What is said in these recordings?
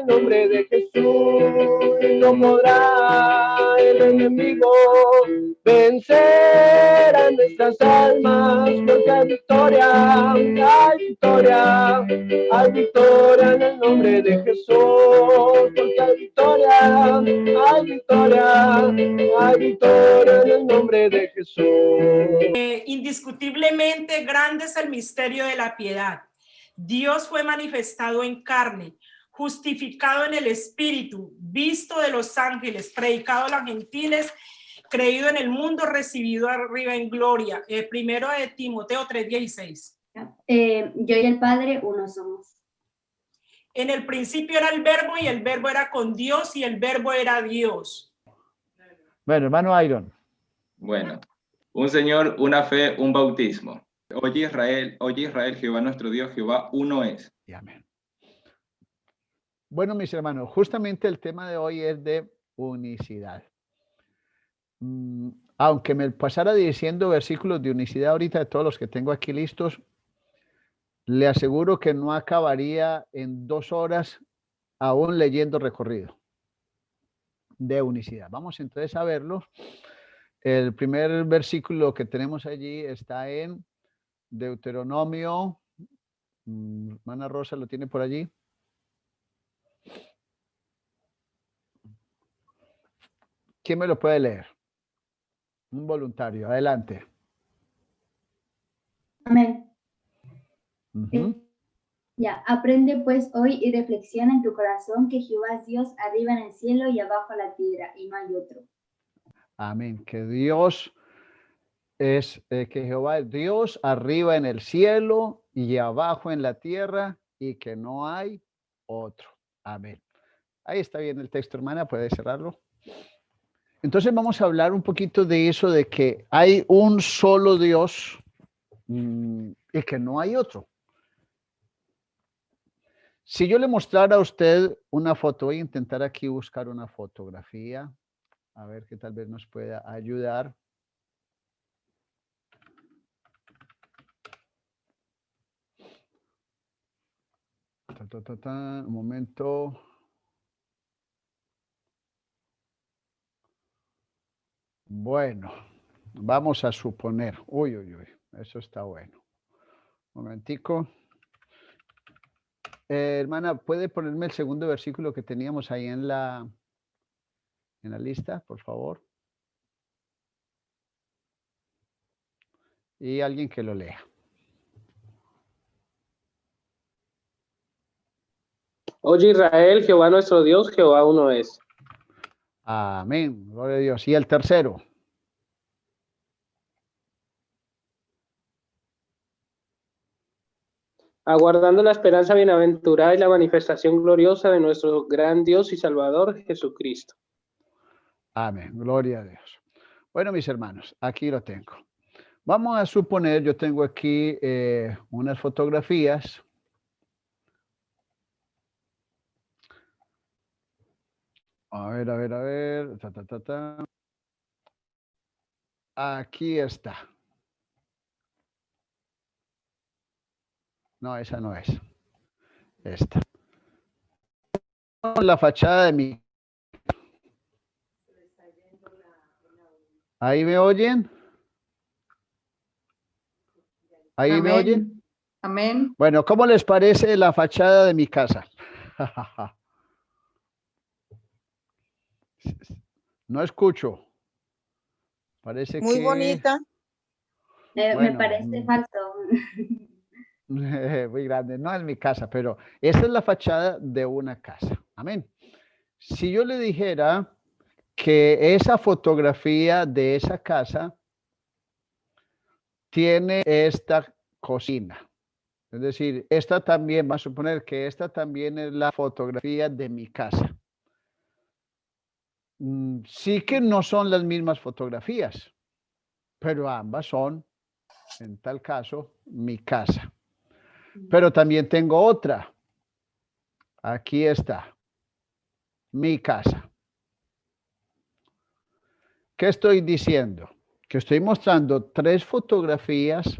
nombre de Jesús. No podrá el enemigo vencer a nuestras almas, porque hay victoria, hay victoria, hay victoria en el nombre de Jesús, porque hay victoria, hay victoria, hay victoria en el nombre de Jesús. Indiscutiblemente grande es el misterio de la piedad. Dios fue manifestado en carne, justificado en el Espíritu, visto de los ángeles, predicado a los gentiles, creído en el mundo, recibido arriba en gloria. Primero de Timoteo 3:16. Yo y el Padre uno somos. En el principio era el verbo y el verbo era con Dios y el verbo era Dios. Bueno, hermano Iron. Bueno, un Señor, una fe, un bautismo. Oye Israel, Jehová nuestro Dios, Jehová uno es. Y amén. Bueno, mis hermanos, justamente el tema de hoy es de unicidad. Aunque me pasara diciendo versículos de unicidad ahorita de todos los que tengo aquí listos, le aseguro que no acabaría en 2 horas aún leyendo recorrido de unicidad. Vamos entonces a verlo. El primer versículo que tenemos allí está en Deuteronomio. Hermana Rosa lo tiene por allí. ¿Quién me lo puede leer? Un voluntario, adelante. Amén. Uh-huh. Ya, aprende pues hoy y reflexiona en tu corazón que Jehová es Dios arriba en el cielo y abajo en la tierra, y no hay otro. Amén. Que Dios es, que Jehová es Dios arriba en el cielo y abajo en la tierra, y que no hay otro. Amén. Ahí está bien el texto, hermana, puede cerrarlo. Entonces vamos a hablar un poquito de eso, de que hay un solo Dios y que no hay otro. Si yo le mostrara a usted una foto, voy a intentar aquí buscar una fotografía, a ver que tal vez nos pueda ayudar. Un momento. Bueno, vamos a suponer. Uy, eso está bueno. Un momentico. Hermana, ¿puede ponerme el segundo versículo que teníamos ahí en la lista, por favor? Y alguien que lo lea. Oye Israel, Jehová nuestro Dios, Jehová uno es. Amén, gloria a Dios. Y el tercero. Aguardando la esperanza bienaventurada y la manifestación gloriosa de nuestro gran Dios y Salvador, Jesucristo. Amén, gloria a Dios. Bueno, mis hermanos, aquí lo tengo. Vamos a suponer, yo tengo aquí unas fotografías. A ver. Aquí está. No, esa no es. Esta. La fachada de mi. ¿Ahí me oyen? ¿Ahí Amén. me oyen? Amén. Bueno, ¿cómo les parece la fachada de mi casa? No escucho. Parece Muy que... bonita. Bueno, Me parece falso. muy grande. No es mi casa, pero esta es la fachada de una casa. Amén. Si yo le dijera que esa fotografía de esa casa tiene esta cocina, es decir, esta también, va a suponer que esta también es la fotografía de mi casa. Sí que no son las mismas fotografías, pero ambas son, en tal caso, mi casa. Pero también tengo otra. Aquí está. Mi casa. ¿Qué estoy diciendo? Que estoy mostrando 3 fotografías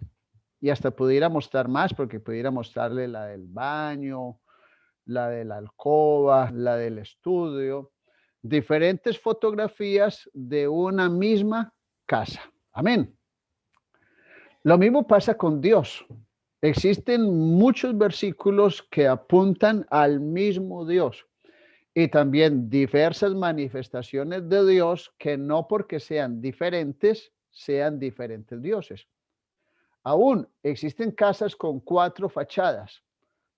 y hasta pudiera mostrar más porque pudiera mostrarle la del baño, la de la alcoba, la del estudio, diferentes fotografías de una misma casa. Amén. Lo mismo pasa con Dios. Existen muchos versículos que apuntan al mismo Dios y también diversas manifestaciones de Dios que no porque sean diferentes dioses. Aún existen casas con 4 fachadas.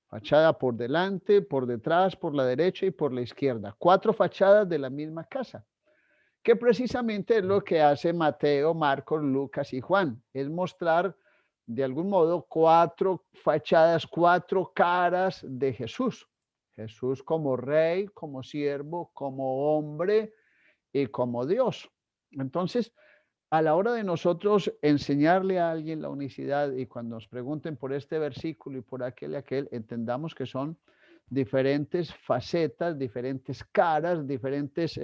Fachada por delante, por detrás, por la derecha y por la izquierda. 4 fachadas de la misma casa, que precisamente es lo que hace Mateo, Marcos, Lucas y Juan. Es mostrar de algún modo 4 fachadas, 4 caras de Jesús. Jesús como rey, como siervo, como hombre y como Dios. Entonces, a la hora de nosotros enseñarle a alguien la unicidad y cuando nos pregunten por este versículo y por aquel y aquel, entendamos que son diferentes facetas, diferentes caras, diferentes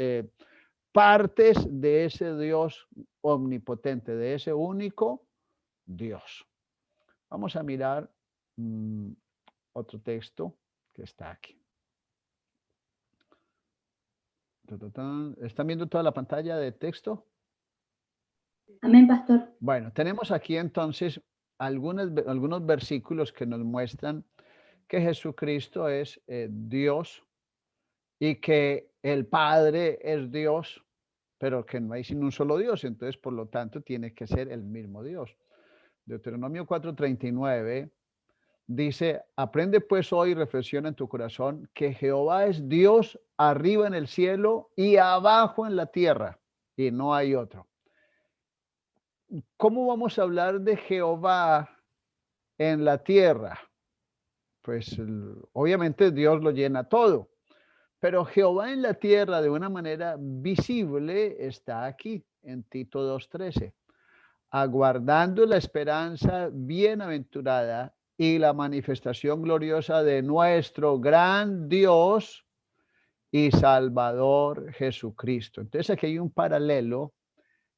partes de ese Dios omnipotente, de ese único Dios. Vamos a mirar otro texto que está aquí. ¿Están viendo toda la pantalla de texto? Amén, pastor. Bueno, tenemos aquí entonces algunos versículos que nos muestran que Jesucristo es Dios y que el Padre es Dios, pero que no hay sino un solo Dios, entonces por lo tanto tiene que ser el mismo Dios. Deuteronomio 4:39 dice, aprende pues hoy y reflexiona en tu corazón que Jehová es Dios arriba en el cielo y abajo en la tierra, y no hay otro. ¿Cómo vamos a hablar de Jehová en la tierra? Pues obviamente Dios lo llena todo, pero Jehová en la tierra de una manera visible está aquí en Tito 2:13, aguardando la esperanza bienaventurada y la manifestación gloriosa de nuestro gran Dios y Salvador Jesucristo. Entonces aquí hay un paralelo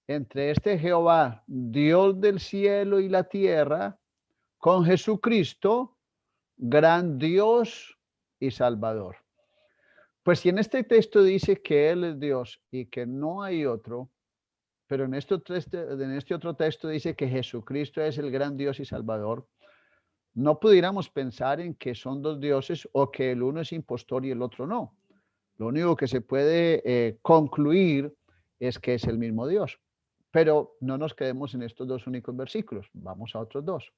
entre este Jehová, Dios del cielo y la tierra, con Jesucristo, gran Dios y Salvador. Pues si en este texto dice que Él es Dios y que no hay otro, pero en este otro texto dice que Jesucristo es el gran Dios y Salvador, no pudiéramos pensar en que son 2 dioses o que el uno es impostor y el otro no. Lo único que se puede concluir es que es el mismo Dios. Pero no nos quedemos en estos 2 únicos versículos. Vamos a otros 2.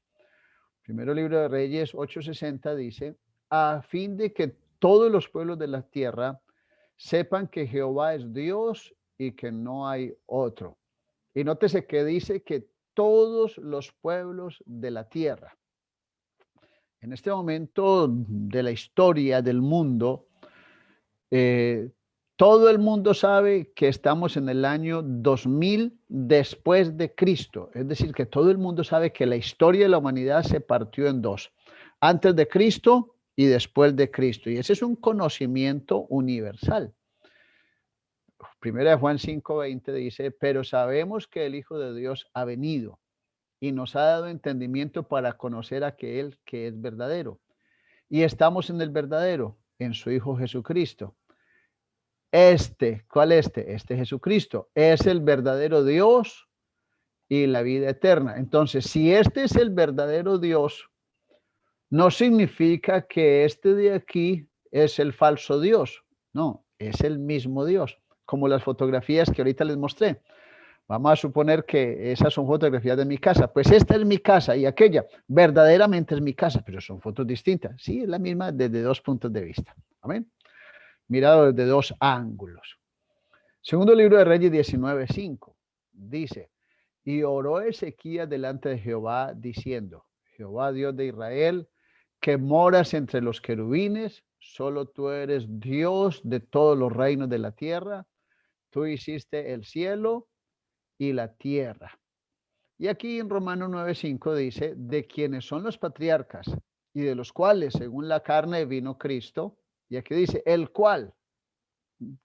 Primero libro de Reyes 8:60 dice, a fin de que todos los pueblos de la tierra sepan que Jehová es Dios y que no hay otro. Y nótese que dice que todos los pueblos de la tierra. En este momento de la historia del mundo, todo el mundo sabe que estamos en el año 2000 después de Cristo. Es decir, que todo el mundo sabe que la historia de la humanidad se partió en 2. Antes de Cristo y después de Cristo. Y ese es un conocimiento universal. Primera de Juan 5:20 dice, pero sabemos que el Hijo de Dios ha venido y nos ha dado entendimiento para conocer a aquel que es verdadero. Y estamos en el verdadero, en su Hijo Jesucristo. ¿Cuál este? Este Jesucristo es el verdadero Dios y la vida eterna. Entonces, si este es el verdadero Dios, no significa que este de aquí es el falso Dios. No, es el mismo Dios, como las fotografías que ahorita les mostré. Vamos a suponer que esas son fotografías de mi casa. Pues esta es mi casa y aquella verdaderamente es mi casa, pero son fotos distintas. Sí, es la misma desde 2 puntos de vista. Amén. Mirado desde 2 ángulos. Segundo libro de Reyes 19:5 dice, y oró Ezequías delante de Jehová diciendo, Jehová Dios de Israel, que moras entre los querubines, solo tú eres Dios de todos los reinos de la tierra, tú hiciste el cielo y la tierra. Y aquí en Romanos 9:5 dice, de quienes son los patriarcas y de los cuales según la carne vino Cristo. Y aquí dice, el cual.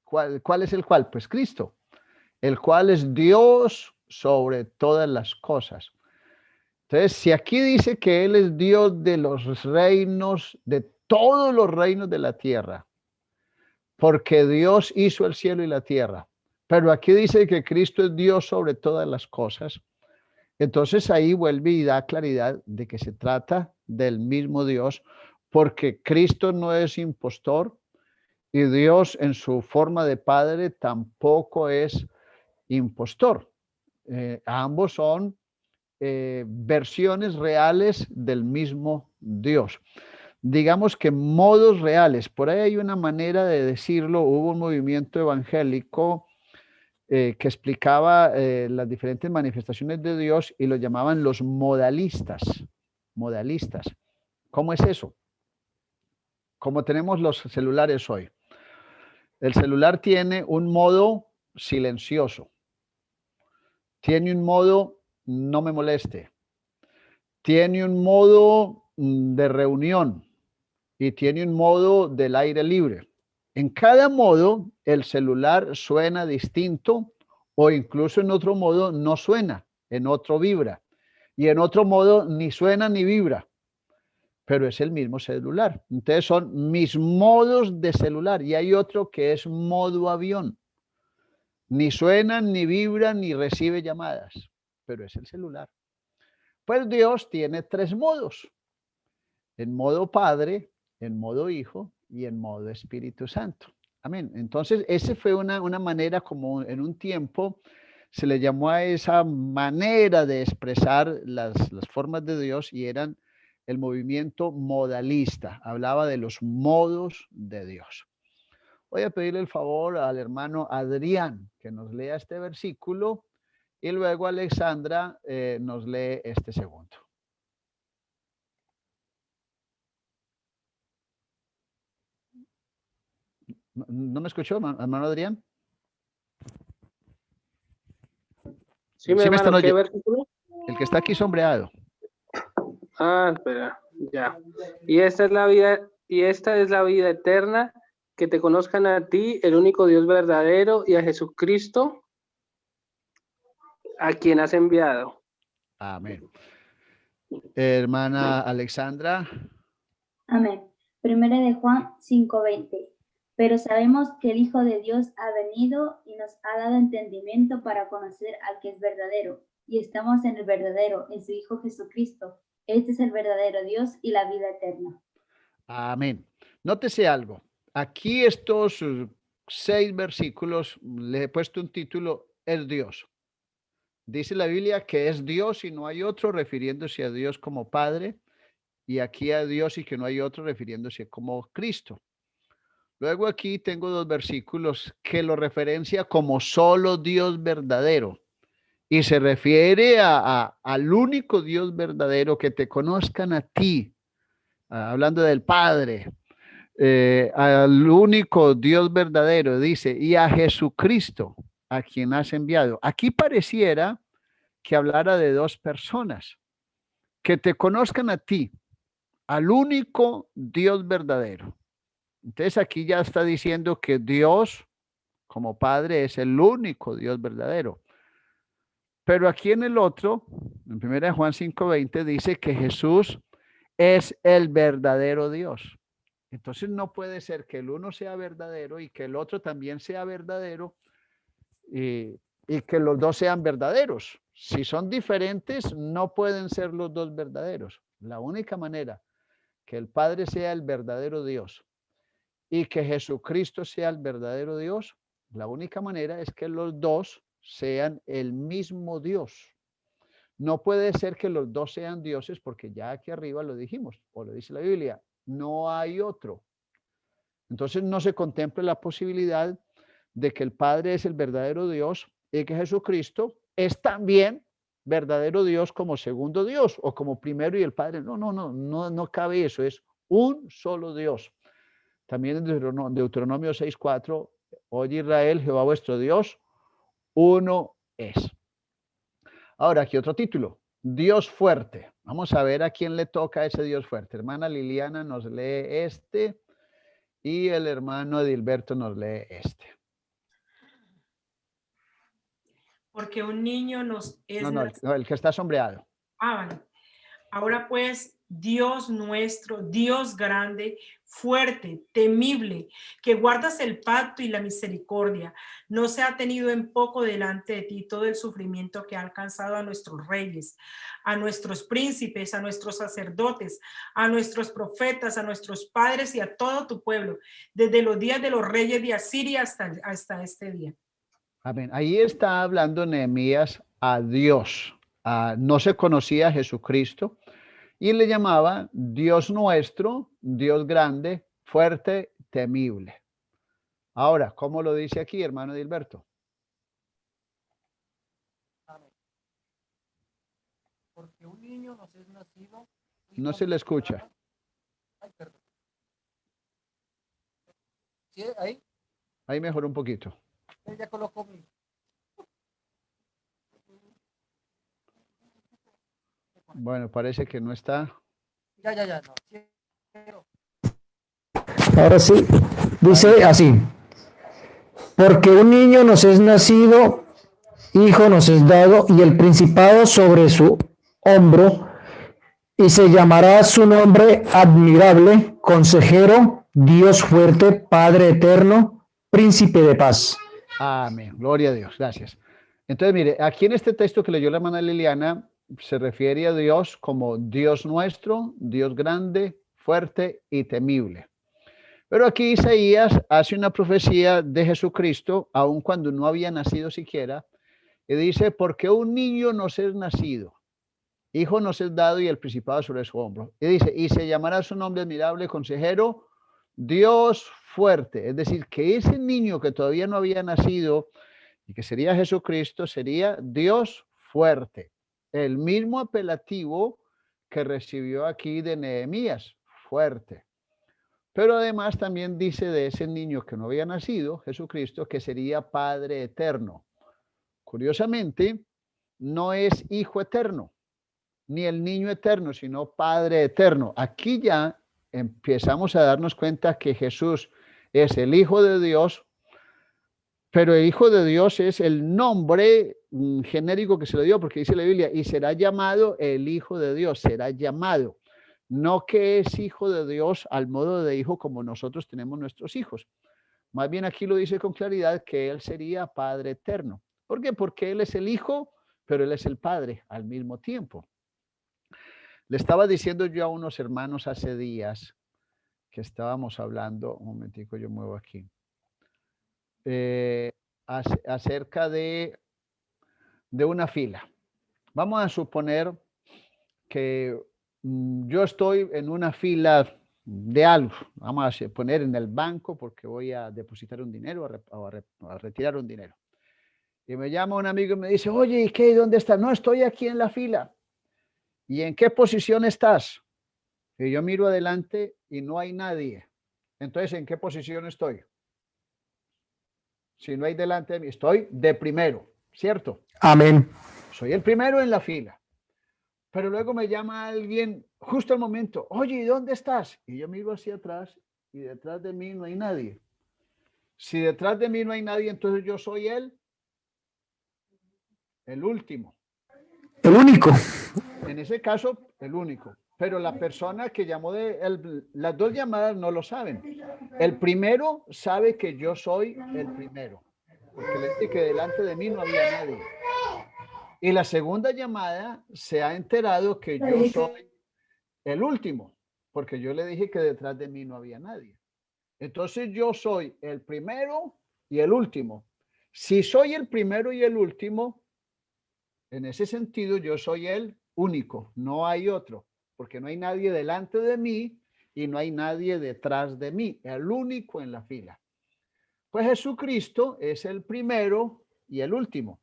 ¿Cuál es el cual? Pues Cristo, el cual es Dios sobre todas las cosas. Entonces, si aquí dice que Él es Dios de los reinos, de todos los reinos de la tierra, porque Dios hizo el cielo y la tierra. Pero aquí dice que Cristo es Dios sobre todas las cosas. Entonces ahí vuelve y da claridad de que se trata del mismo Dios, porque Cristo no es impostor y Dios en su forma de Padre tampoco es impostor. Ambos son versiones reales del mismo Dios. Digamos que modos reales. Por ahí hay una manera de decirlo. Hubo un movimiento evangélico que explicaba las diferentes manifestaciones de Dios y lo llamaban los modalistas. Modalistas. ¿Cómo es eso? Como tenemos los celulares hoy. El celular tiene un modo silencioso. Tiene un modo no me moleste. Tiene un modo de reunión y tiene un modo del aire libre. En cada modo, el celular suena distinto o incluso en otro modo no suena, en otro vibra y en otro modo ni suena ni vibra, pero es el mismo celular. Entonces son mis modos de celular y hay otro que es modo avión. Ni suena, ni vibra, ni recibe llamadas, pero es el celular. Pues Dios tiene tres modos: en modo Padre, en modo Hijo y en modo Espíritu Santo. Amén. Entonces, esa fue una manera como en un tiempo se le llamó a esa manera de expresar las formas de Dios y eran el movimiento modalista. Hablaba de los modos de Dios. Voy a pedirle el favor al hermano Adrián que nos lea este versículo y luego Alexandra nos lee este segundo. ¿No me escuchó, hermano Adrián? Sí, mi hermano, ¿qué versículo? El que está aquí sombreado. Ah, espera, ya. Y esta es la vida eterna, que te conozcan a ti, el único Dios verdadero, y a Jesucristo, a quien has enviado. Amén. Hermana Alexandra. Amén. Primera de Juan 5:20. Pero sabemos que el Hijo de Dios ha venido y nos ha dado entendimiento para conocer al que es verdadero. Y estamos en el verdadero, en su Hijo Jesucristo. Este es el verdadero Dios y la vida eterna. Amén. Nótese algo. Aquí estos 6 versículos le he puesto un título: es Dios. Dice la Biblia que es Dios y no hay otro, refiriéndose a Dios como Padre, y aquí a Dios y que no hay otro, refiriéndose como Cristo. Luego aquí tengo 2 versículos que lo referencia como solo Dios verdadero y se refiere al único Dios verdadero, que te conozcan a ti, hablando del Padre, al único Dios verdadero, dice, y a Jesucristo, a quien has enviado. Aquí pareciera que hablara de 2 personas, que te conozcan a ti, al único Dios verdadero. Entonces aquí ya está diciendo que Dios como Padre es el único Dios verdadero. Pero aquí en el otro, en 1 Juan 5:20, dice que Jesús es el verdadero Dios. Entonces no puede ser que el uno sea verdadero y que el otro también sea verdadero y que los dos sean verdaderos. Si son diferentes, no pueden ser los dos verdaderos. La única manera que el Padre sea el verdadero Dios y que Jesucristo sea el verdadero Dios, la única manera es que los dos sean el mismo Dios. No puede ser que los dos sean dioses, porque ya aquí arriba lo dijimos, o lo dice la Biblia, no hay otro. Entonces no se contempla la posibilidad de que el Padre es el verdadero Dios y que Jesucristo es también verdadero Dios como segundo Dios o como primero y el Padre. No cabe eso, es un solo Dios. También en Deuteronomio 6:4, oye Israel, Jehová vuestro Dios, uno es. Ahora, aquí otro título, Dios fuerte. Vamos a ver a quién le toca ese Dios fuerte. Hermana Liliana nos lee este y el hermano Edilberto nos lee este. Porque un niño nos es... No, el que está sombreado. Vale. Ahora pues, Dios nuestro, Dios grande, fuerte, temible, que guardas el pacto y la misericordia, no se ha tenido en poco delante de ti todo el sufrimiento que ha alcanzado a nuestros reyes, a nuestros príncipes, a nuestros sacerdotes, a nuestros profetas, a nuestros padres y a todo tu pueblo, desde los días de los reyes de Asiria hasta este día. Amén. Ahí está hablando Nehemías a Dios. No se conocía a Jesucristo y le llamaba Dios nuestro, Dios grande, fuerte, temible. Ahora, ¿cómo lo dice aquí, hermano Edilberto? Porque un niño nos es nacido. No se le escucha. Ay, perdón. ¿Sí? Ahí. Ahí mejoró un poquito. Ya colocó mi. Bueno, parece que no está. Ya, no. Ahora sí, dice así: porque un niño nos es nacido, hijo nos es dado, y el principado sobre su hombro, y se llamará su nombre admirable, consejero, Dios fuerte, Padre eterno, príncipe de paz. Amén. Gloria a Dios. Gracias. Entonces, mire, aquí en este texto que leyó la hermana Liliana, se refiere a Dios como Dios nuestro, Dios grande, fuerte y temible. Pero aquí Isaías hace una profecía de Jesucristo, aun cuando no había nacido siquiera, y dice, porque un niño nos es nacido, hijo nos es dado y el principado sobre su hombro. Y dice, y se llamará su nombre admirable, consejero, Dios fuerte. Es decir, que ese niño que todavía no había nacido y que sería Jesucristo, sería Dios fuerte. El mismo apelativo que recibió aquí de Nehemías, fuerte. Pero además también dice de ese niño que no había nacido, Jesucristo, que sería Padre eterno. Curiosamente, no es Hijo eterno, ni el niño eterno, sino Padre eterno. Aquí ya empezamos a darnos cuenta que Jesús es el Hijo de Dios, pero el Hijo de Dios es el nombre genérico que se le dio, porque dice la Biblia, y será llamado el Hijo de Dios, será llamado. No que es hijo de Dios al modo de hijo como nosotros tenemos nuestros hijos. Más bien aquí lo dice con claridad que Él sería Padre eterno. ¿Por qué? Porque Él es el Hijo, pero Él es el Padre al mismo tiempo. Le estaba diciendo yo a unos hermanos hace días que estábamos hablando, un momentico, yo muevo aquí, acerca de una fila. Vamos a suponer que yo estoy en una fila de algo, vamos a poner en el banco porque voy a depositar un dinero a retirar un dinero. Y me llama un amigo y me dice, oye, ¿y qué? ¿Dónde estás? No, estoy aquí en la fila. ¿Y en qué posición estás? Y yo miro adelante y no hay nadie. Entonces, ¿en qué posición estoy? Si no hay delante de mí, estoy de primero, ¿cierto? Amén. Soy el primero en la fila. Pero luego me llama alguien justo al momento, oye, ¿y dónde estás? Y yo miro hacia atrás y detrás de mí no hay nadie. Si detrás de mí no hay nadie, entonces yo soy el último. El único. En ese caso, el único. Pero la persona que llamó las dos llamadas no lo saben. El primero sabe que yo soy el primero, porque le dije que delante de mí no había nadie. Y la segunda llamada se ha enterado que yo soy el último, porque yo le dije que detrás de mí no había nadie. Entonces yo soy el primero y el último. Si soy el primero y el último, en ese sentido yo soy el único, no hay otro, porque no hay nadie delante de mí y no hay nadie detrás de mí, el único en la fila. Pues Jesucristo es el primero y el último.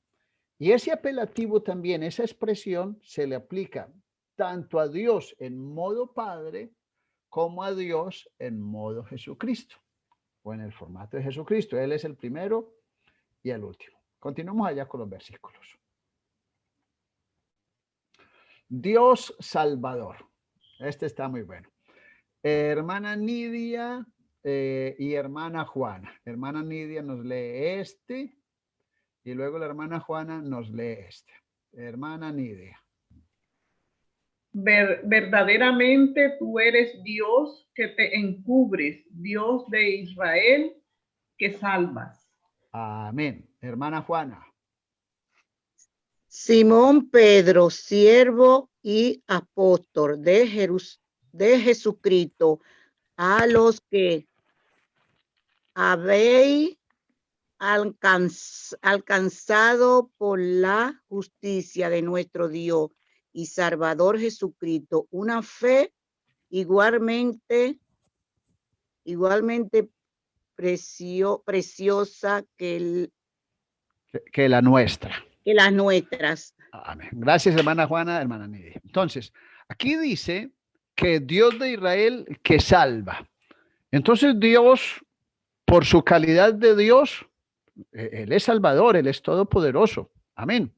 Y ese apelativo también, esa expresión se le aplica tanto a Dios en modo Padre como a Dios en modo Jesucristo, o en el formato de Jesucristo. Él es el primero y el último. Continuamos allá con los versículos. Dios Salvador. Este está muy bueno. Hermana Nidia y hermana Juana. Hermana Nidia nos lee este y luego la hermana Juana nos lee este. Hermana Nidia. verdaderamente tú eres Dios que te encubres, Dios de Israel que salvas. Amén. Hermana Juana. Simón Pedro, siervo y apóstol de Jesucristo, a los que habéis alcanzado por la justicia de nuestro Dios y Salvador Jesucristo, una fe igualmente preciosa que la nuestra. Que las nuestras. Amén. Gracias, hermana Juana, hermana Nidia. Entonces, aquí dice que Dios de Israel que salva. Entonces Dios, por su calidad de Dios, Él es Salvador, Él es todopoderoso. Amén.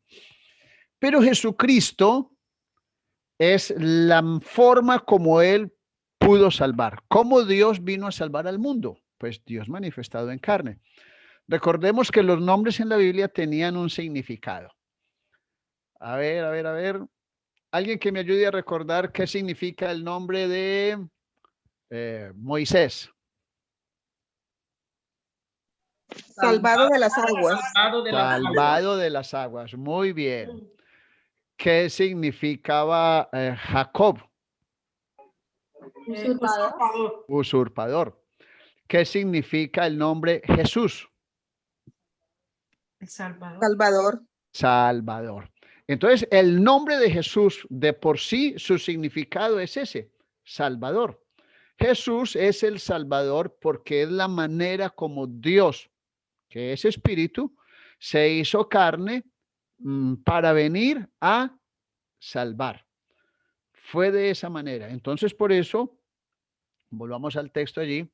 Pero Jesucristo es la forma como Él pudo salvar. ¿Cómo Dios vino a salvar al mundo? Pues Dios manifestado en carne. Recordemos que los nombres en la Biblia tenían un significado. A ver. Alguien que me ayude a recordar qué significa el nombre de Moisés. Salvado de las aguas. Salvado de las aguas. Muy bien. ¿Qué significaba Jacob? Usurpador. Usurpador. ¿Qué significa el nombre Jesús? El Salvador. Salvador. Salvador. Entonces, el nombre de Jesús, de por sí, su significado es ese, Salvador. Jesús es el Salvador porque es la manera como Dios, que es espíritu, se hizo carne para venir a salvar. Fue de esa manera. Entonces, por eso, volvamos al texto allí.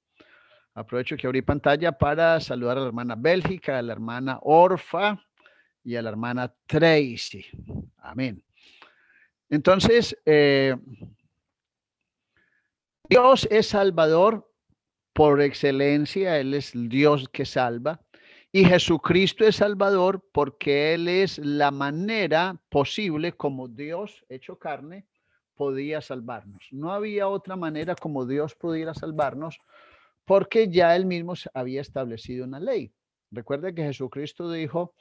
Aprovecho que abrí pantalla para saludar a la hermana Bélgica, a la hermana Orfa y a la hermana Tracy. Amén. Entonces, Dios es Salvador por excelencia. Él es el Dios que salva. Y Jesucristo es Salvador porque Él es la manera posible como Dios hecho carne podía salvarnos. No había otra manera como Dios pudiera salvarnos porque ya Él mismo había establecido una ley. Recuerda que Jesucristo dijo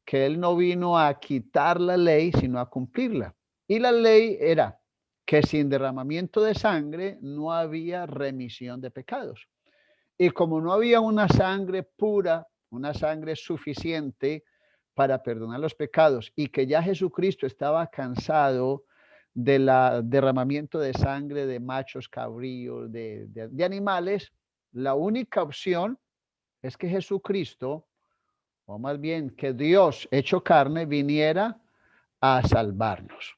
que Él no vino a quitar la ley, sino a cumplirla. Y la ley era que sin derramamiento de sangre no había remisión de pecados. Y como no había una sangre pura, una sangre suficiente para perdonar los pecados, y que ya Jesucristo estaba cansado del derramamiento de sangre de machos, cabríos, de animales, la única opción es que Jesucristo, o más bien que Dios hecho carne, viniera a salvarnos.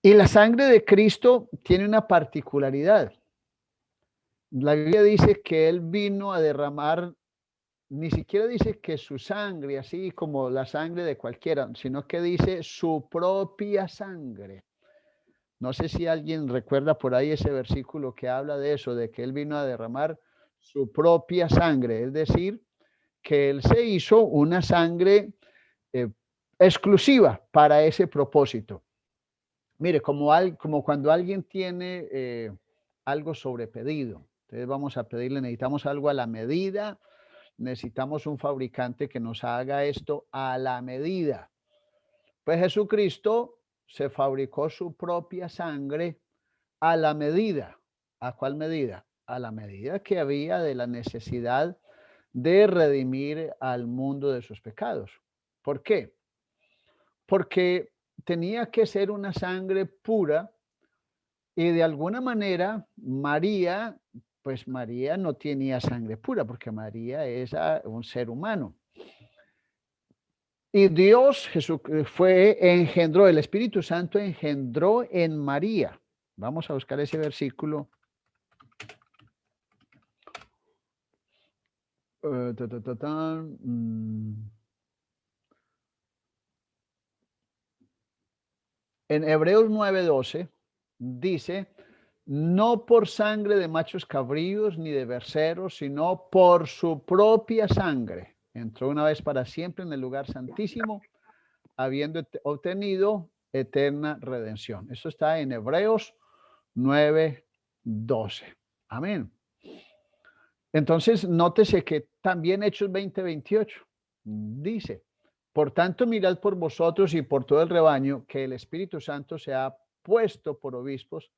Y la sangre de Cristo tiene una particularidad. La Biblia dice que Él vino a derramar, ni siquiera dice que su sangre, así como la sangre de cualquiera, sino que dice su propia sangre. No sé si alguien recuerda por ahí ese versículo que habla de eso, de que Él vino a derramar su propia sangre, es decir, que Él se hizo una sangre exclusiva para ese propósito. Mire, como cuando alguien tiene algo sobrepedido, entonces vamos a pedirle, necesitamos algo a la medida, necesitamos un fabricante que nos haga esto a la medida. Pues Jesucristo se fabricó su propia sangre a la medida. ¿A cuál medida? A la medida que había de la necesidad de redimir al mundo de sus pecados. ¿Por qué? Porque tenía que ser una sangre pura y de alguna manera María, pues María no tenía sangre pura porque María es un ser humano. Y Dios engendró, el Espíritu Santo engendró en María. Vamos a buscar ese versículo. En Hebreos 9:12 dice, no por sangre de machos cabríos ni de becerros, sino por su propia sangre. Entró una vez para siempre en el lugar santísimo, habiendo obtenido eterna redención. Esto está en Hebreos 9:12. Amén. Entonces, nótese que también Hechos 20:28 dice, por tanto, mirad por vosotros y por todo el rebaño que el Espíritu Santo se ha puesto por obispos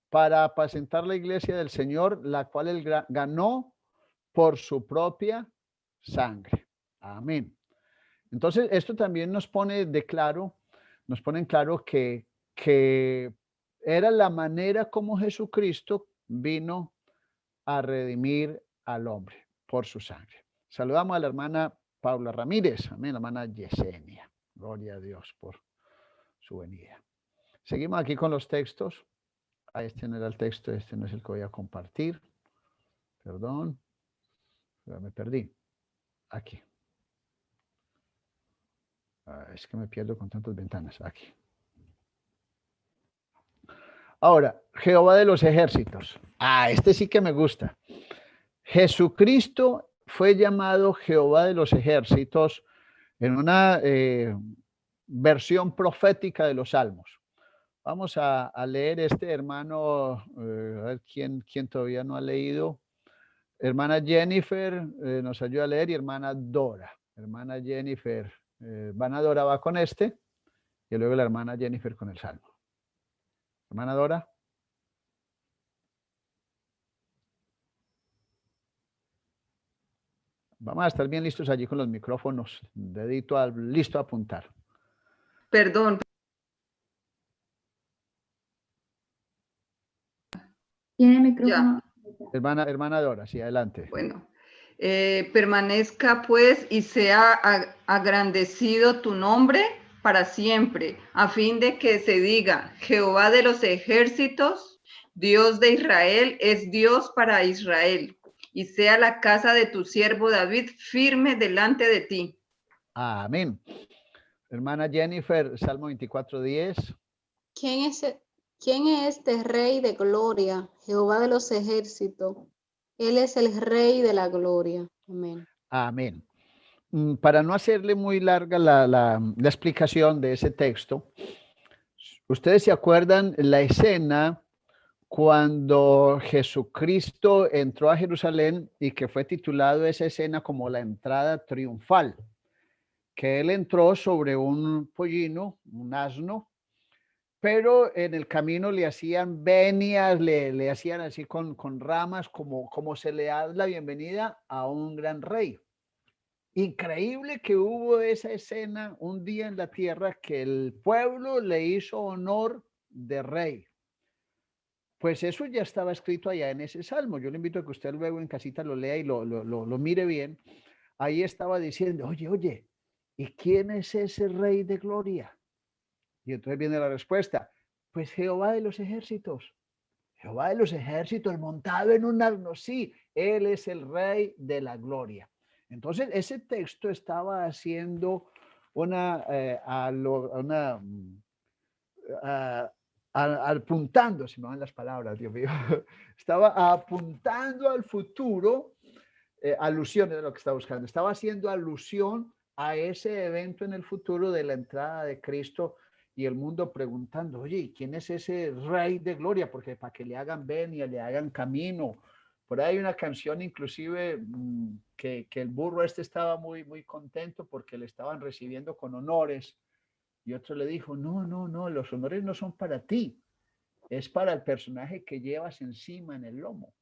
para apacentar la iglesia del Señor, la cual él ganó por su propia sangre. Amén. Entonces, esto también nos pone en claro que era la manera como Jesucristo vino a redimir al hombre por su sangre. Saludamos a la hermana Paula Ramírez, amén, la hermana Yesenia. Gloria a Dios por su venida. Seguimos aquí con los textos. Este no era el texto, este no es el que voy a compartir. Perdón, ya me perdí. Aquí. Es que me pierdo con tantas ventanas. Aquí. Ahora, Jehová de los ejércitos. Este sí que me gusta. Jesucristo fue llamado Jehová de los ejércitos en una versión profética de los Salmos. Vamos a leer hermano, a ver quién todavía no ha leído. Hermana Jennifer nos ayuda a leer y hermana Dora. Hermana Jennifer, hermana Dora va con y luego la hermana Jennifer con el Salmo. Hermana Dora. Vamos a estar bien listos allí con los micrófonos, dedito listo a apuntar. Perdón. Tiene micrófono. Hermana Dora, sí, adelante. Bueno, permanezca pues y sea agrandecido tu nombre para siempre, a fin de que se diga, Jehová de los ejércitos, Dios de Israel, es Dios para Israel, y sea la casa de tu siervo David firme delante de ti. Amén. Hermana Jennifer, Salmo 24:10. ¿Quién es este Rey de gloria? Jehová de los ejércitos. Él es el Rey de la gloria. Amén. Amén. Para no hacerle muy larga la explicación de ese texto, ustedes se acuerdan la escena cuando Jesucristo entró a Jerusalén y que fue titulado esa escena como la entrada triunfal, que él entró sobre un pollino, un asno, pero en el camino le hacían venias, le hacían así con ramas, como se le da la bienvenida a un gran rey. Increíble que hubo esa escena un día en la tierra que el pueblo le hizo honor de rey. Pues eso ya estaba escrito allá en ese salmo. Yo le invito a que usted luego en casita lo lea y lo mire bien. Ahí estaba diciendo, oye, ¿y quién es ese rey de gloria? Y entonces viene la respuesta, pues Jehová de los ejércitos. Jehová de los ejércitos montado en un asno, sí, él es el rey de la gloria. Entonces ese texto estaba haciendo apuntando, si me van las palabras, Dios mío, estaba apuntando al futuro, alusión de lo que estaba buscando, estaba haciendo alusión a ese evento en el futuro de la entrada de Cristo y el mundo preguntando, oye, ¿quién es ese rey de gloria? Porque para que le hagan venia, le hagan camino. Por ahí hay una canción inclusive que el burro estaba muy, muy contento porque le estaban recibiendo con honores. Y otro le dijo, no, los honores no son para ti, es para el personaje que llevas encima en el lomo.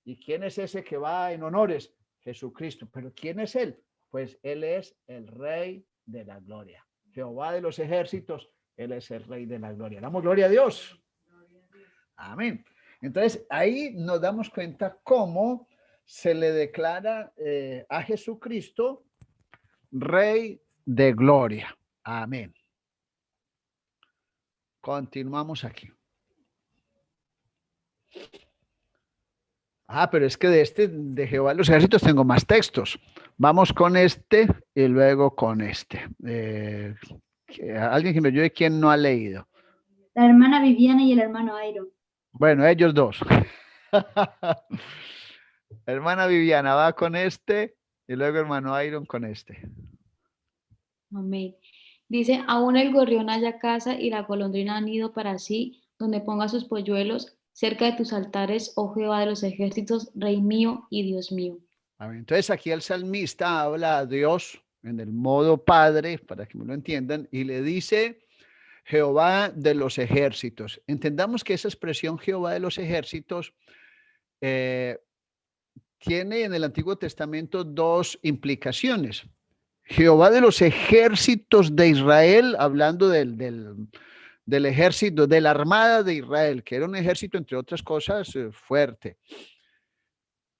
¿Y quién es ese que va en honores? Jesucristo. ¿Pero quién es él? Pues él es el Rey de la gloria. Jehová de los ejércitos, él es el Rey de la gloria. Damos gloria a Dios. Amén. Entonces ahí nos damos cuenta cómo se le declara a Jesucristo Rey de gloria. Amén. Continuamos aquí. Pero es que de Jehová de los ejércitos tengo más textos. Vamos con este y luego con este. Alguien que me ayude, ¿quién no ha leído? La hermana Viviana y el hermano Iron. Bueno, ellos dos. Hermana Viviana va con este y luego hermano Iron con este. Amén. Dice, aún el gorrión halla casa y la golondrina nido para sí, donde ponga sus polluelos, cerca de tus altares, oh Jehová de los ejércitos, Rey mío y Dios mío. Amén. Entonces aquí el salmista habla a Dios en el modo padre, para que me lo entiendan, y le dice Jehová de los ejércitos. Entendamos que esa expresión Jehová de los ejércitos tiene en el Antiguo Testamento dos implicaciones. Jehová de los ejércitos de Israel, hablando del ejército, de la armada de Israel, que era un ejército, entre otras cosas, fuerte.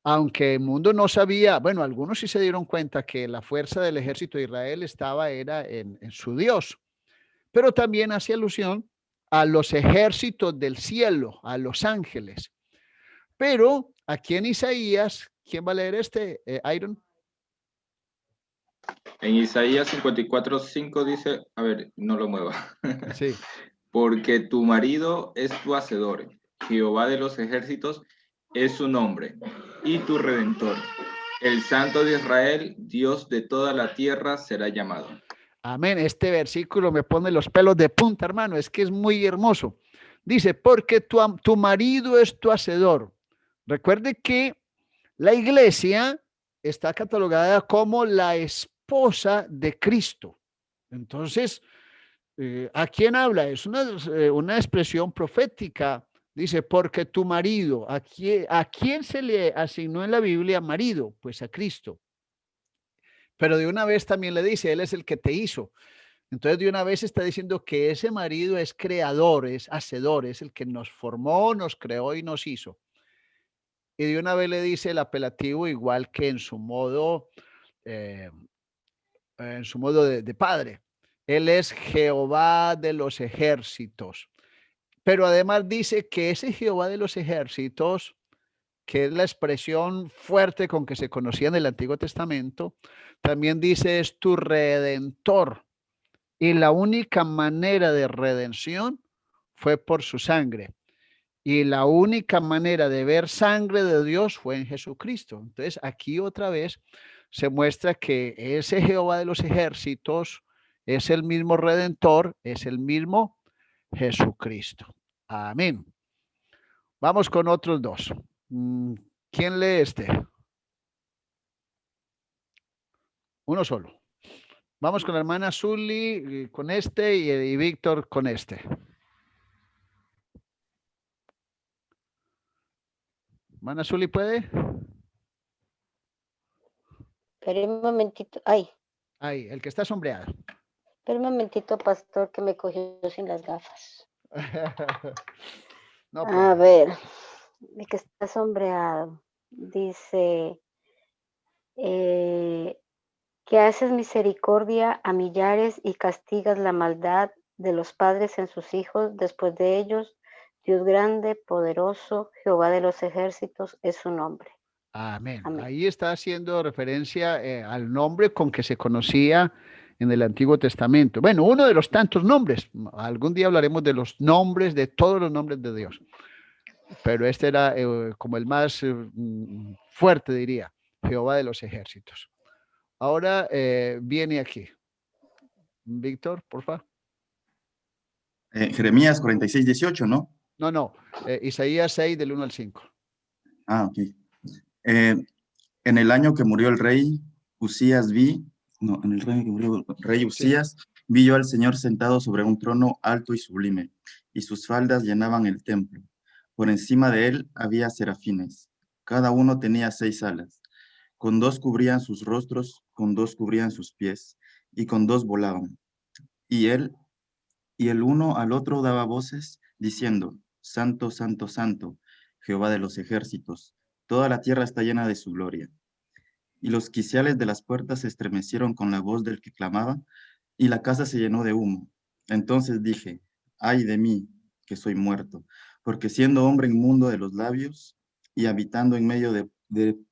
Aunque el mundo no sabía, bueno, algunos sí se dieron cuenta que la fuerza del ejército de Israel era en su Dios, pero también hace alusión a los ejércitos del cielo, a los ángeles. Pero aquí en Isaías, ¿quién va a leer Iron? En Isaías 54:5 dice, a ver, no lo mueva. Sí. Porque tu marido es tu hacedor, Jehová de los ejércitos es su nombre, y tu redentor, el Santo de Israel, Dios de toda la tierra, será llamado. Amén. Este versículo me pone los pelos de punta, hermano. Es que es muy hermoso. Dice, porque tu marido es tu hacedor. Recuerde que la iglesia está catalogada como la esposa de Cristo. Entonces, ¿a quién habla? Es una expresión profética. Dice, porque tu marido, ¿a quién se le asignó en la Biblia marido? Pues a Cristo. Pero de una vez también le dice, Él es el que te hizo. Entonces de una vez está diciendo que ese marido es creador, es hacedor, es el que nos formó, nos creó y nos hizo. Y de una vez le dice el apelativo igual que en su modo de padre. Él es Jehová de los ejércitos. Pero además dice que ese Jehová de los ejércitos, que es la expresión fuerte con que se conocía en el Antiguo Testamento, también dice es tu redentor. Y la única manera de redención fue por su sangre. Y la única manera de ver sangre de Dios fue en Jesucristo. Entonces aquí otra vez se muestra que ese Jehová de los ejércitos es el mismo redentor, es el mismo Jesucristo. Amén. Vamos con otros dos. ¿Quién lee este? Uno solo. Vamos con la hermana Zully con este y Víctor con este. Hermana Zully, ¿puede? Espera un momentito. Ay. Ahí, el que está sombreado. Espera un momentito, pastor, que me cogió sin las gafas. No, a ver, el que está sombreado. Dice, que haces misericordia a millares y castigas la maldad de los padres en sus hijos después de ellos. Dios grande, poderoso, Jehová de los ejércitos es su nombre. Amén. Amén. Ahí está haciendo referencia al nombre con que se conocía en el Antiguo Testamento. Bueno, uno de los tantos nombres. Algún día hablaremos de los nombres, de todos los nombres de Dios. Pero este era como el más fuerte, diría, Jehová de los ejércitos. Ahora viene aquí. Víctor, por favor. Jeremías 46:18, ¿no? No. Isaías 6, del 1 al 5. Ah, ok. En el año que murió el rey Usías vi yo al Señor sentado sobre un trono alto y sublime, y sus faldas llenaban el templo. Por encima de él había serafines. Cada uno tenía 6 alas. Con 2 cubrían sus rostros, con 2 cubrían sus pies, y con 2 volaban. Y el uno al otro daba voces, diciendo, Santo, Santo, Santo, Jehová de los ejércitos, toda la tierra está llena de su gloria. Y los quiciales de las puertas se estremecieron con la voz del que clamaba, y la casa se llenó de humo. Entonces dije, ay de mí, que soy muerto, porque siendo hombre inmundo de los labios, y habitando en medio de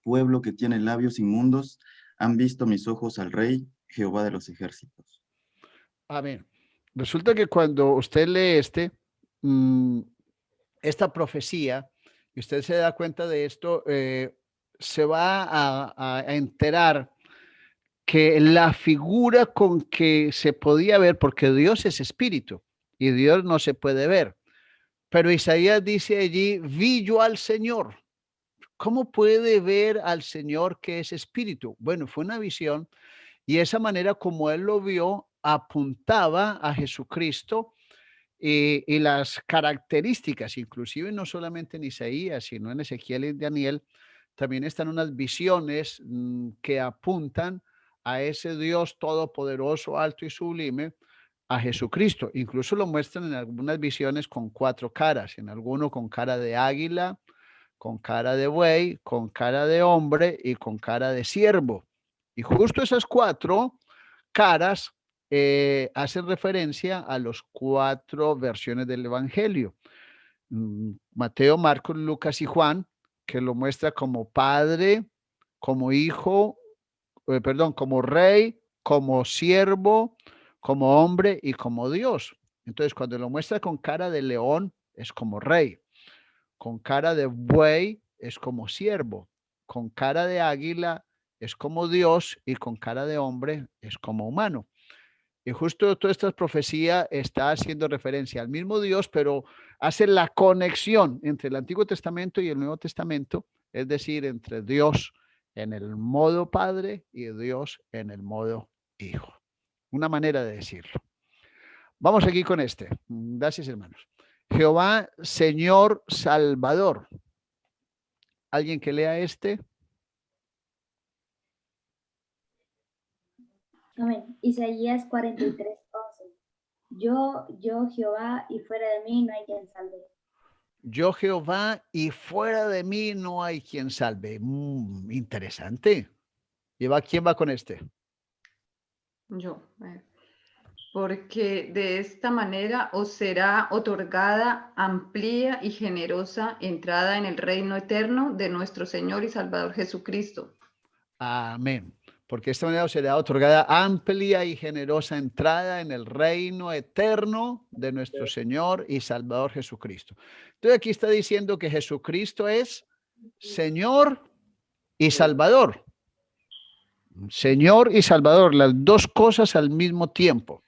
pueblo que tiene labios inmundos, han visto mis ojos al Rey, Jehová de los ejércitos. Amén. Resulta que cuando usted lee esta profecía, y usted se da cuenta de esto, se va a enterar que la figura con que se podía ver, porque Dios es espíritu y Dios no se puede ver, pero Isaías dice allí, vi yo al Señor. ¿Cómo puede ver al Señor que es espíritu? Bueno, fue una visión y esa manera como él lo vio apuntaba a Jesucristo y las características, inclusive no solamente en Isaías, sino en Ezequiel y Daniel, también están unas visiones que apuntan a ese Dios todopoderoso, alto y sublime, a Jesucristo. Incluso lo muestran en algunas visiones con 4 caras, en alguno con cara de águila, con cara de buey, con cara de hombre y con cara de siervo. Y justo esas 4 caras hacen referencia a los 4 versiones del Evangelio. Mateo, Marcos, Lucas y Juan, que lo muestra como padre, como hijo, como rey, como siervo, como hombre y como Dios. Entonces, cuando lo muestra con cara de león, es como rey. Con cara de buey, es como siervo. Con cara de águila, es como Dios. Y con cara de hombre, es como humano. Y justo toda esta profecía está haciendo referencia al mismo Dios, pero hace la conexión entre el Antiguo Testamento y el Nuevo Testamento, es decir, entre Dios en el modo Padre y Dios en el modo Hijo. Una manera de decirlo. Vamos aquí con este. Gracias, hermanos. Jehová, Señor Salvador. ¿Alguien que lea este? Amén. Isaías 43, 11. Yo, Jehová, y fuera de mí no hay quien salve. Yo, Jehová, y fuera de mí no hay quien salve. Interesante. ¿Quién va con este? Yo. Porque de esta manera os será otorgada amplia y generosa entrada en el reino eterno de nuestro Señor y Salvador Jesucristo. Amén. Porque de esta manera os será otorgada amplia y generosa entrada en el reino eterno de nuestro Señor y Salvador Jesucristo. Entonces aquí está diciendo que Jesucristo es Señor y Salvador. Señor y Salvador, las dos cosas al mismo tiempo.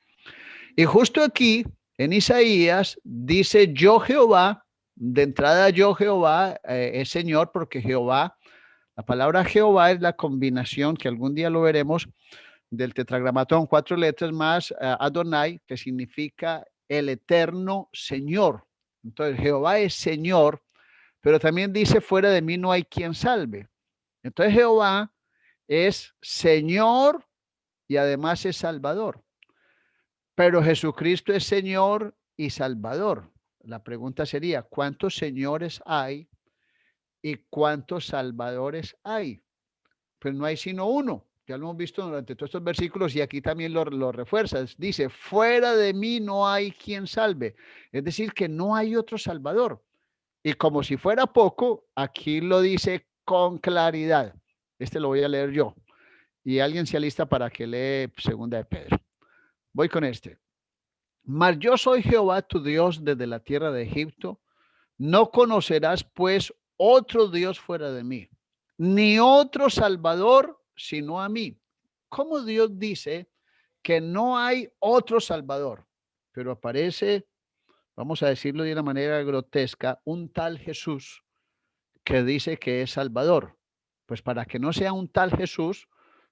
Y justo aquí, en Isaías, dice yo Jehová, de entrada yo Jehová es Señor, porque Jehová, la palabra Jehová es la combinación, que algún día lo veremos, del tetragramatón, 4 letras más Adonai, que significa el eterno Señor. Entonces Jehová es Señor, pero también dice fuera de mí no hay quien salve. Entonces Jehová es Señor y además es Salvador. Pero Jesucristo es Señor y Salvador. La pregunta sería, ¿cuántos señores hay y cuántos salvadores hay? Pues no hay sino uno. Ya lo hemos visto durante todos estos versículos y aquí también lo refuerza. Dice, fuera de mí no hay quien salve. Es decir, que no hay otro Salvador. Y como si fuera poco, aquí lo dice con claridad. Este lo voy a leer yo. Y alguien se alista para que lee Segunda de Pedro. Voy con este. Mas yo soy Jehová tu Dios desde la tierra de Egipto. No conocerás pues otro Dios fuera de mí, ni otro Salvador sino a mí. ¿Cómo Dios dice que no hay otro Salvador? Pero aparece, vamos a decirlo de una manera grotesca, un tal Jesús que dice que es Salvador. Pues para que no sea un tal Jesús,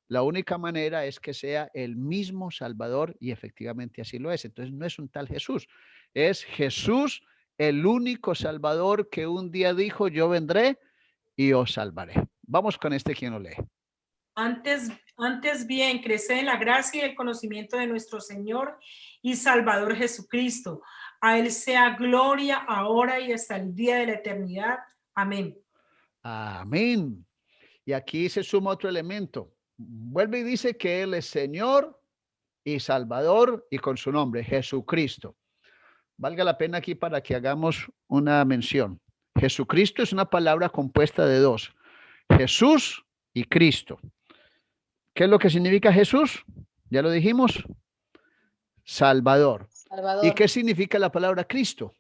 la única manera es que sea el mismo Salvador y efectivamente así lo es. Entonces no es un tal Jesús, es Jesús el único Salvador que un día dijo yo vendré y os salvaré. Vamos con este quien lo lee. Antes bien, crece en la gracia y el conocimiento de nuestro Señor y Salvador Jesucristo. A Él sea gloria ahora y hasta el día de la eternidad. Amén. Amén. Y aquí se suma otro elemento. Vuelve y dice que Él es Señor y Salvador y con su nombre, Jesucristo. Valga la pena aquí para que hagamos una mención. Jesucristo es una palabra compuesta de dos, Jesús y Cristo. ¿Qué es lo que significa Jesús? Ya lo dijimos. Salvador. ¿Y qué significa la palabra Cristo?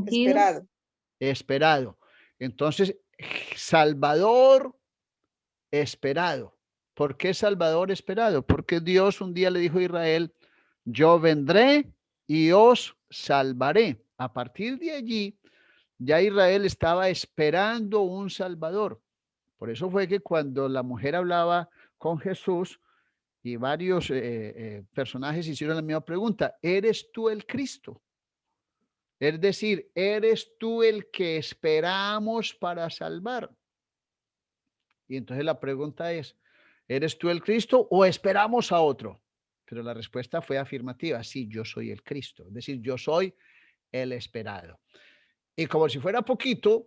Esperado. Esperado. Entonces, Salvador esperado. ¿Por qué Salvador esperado? Porque Dios un día le dijo a Israel, yo vendré y os salvaré. A partir de allí, ya Israel estaba esperando un Salvador. Por eso fue que cuando la mujer hablaba con Jesús y varios personajes hicieron la misma pregunta, ¿eres tú el Cristo? Es decir, ¿eres tú el que esperamos para salvar? Y entonces la pregunta es, ¿eres tú el Cristo o esperamos a otro? Pero la respuesta fue afirmativa, sí, yo soy el Cristo, es decir, yo soy el esperado. Y como si fuera poquito,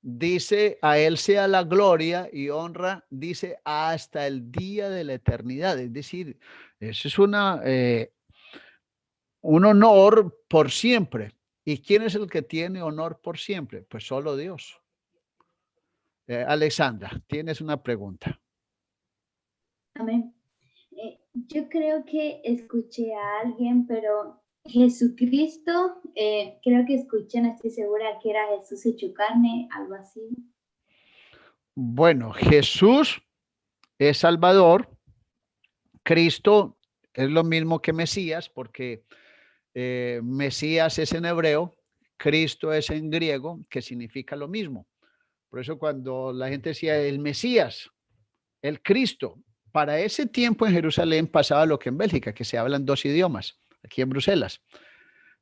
dice, a él sea la gloria y honra, dice, hasta el día de la eternidad. Es decir, eso es un honor por siempre. ¿Y quién es el que tiene honor por siempre? Pues solo Dios. Alexandra, tienes una pregunta. Amén. Yo creo que escuché a alguien, pero Jesucristo, creo que escuché, no estoy segura, que era Jesús hecho carne, algo así. Bueno, Jesús es Salvador. Cristo es lo mismo que Mesías, porque Mesías es en hebreo, Cristo es en griego, que significa lo mismo. Por eso cuando la gente decía el Mesías, el Cristo, para ese tiempo en Jerusalén pasaba lo que en Bélgica, que se hablan dos idiomas, aquí en Bruselas.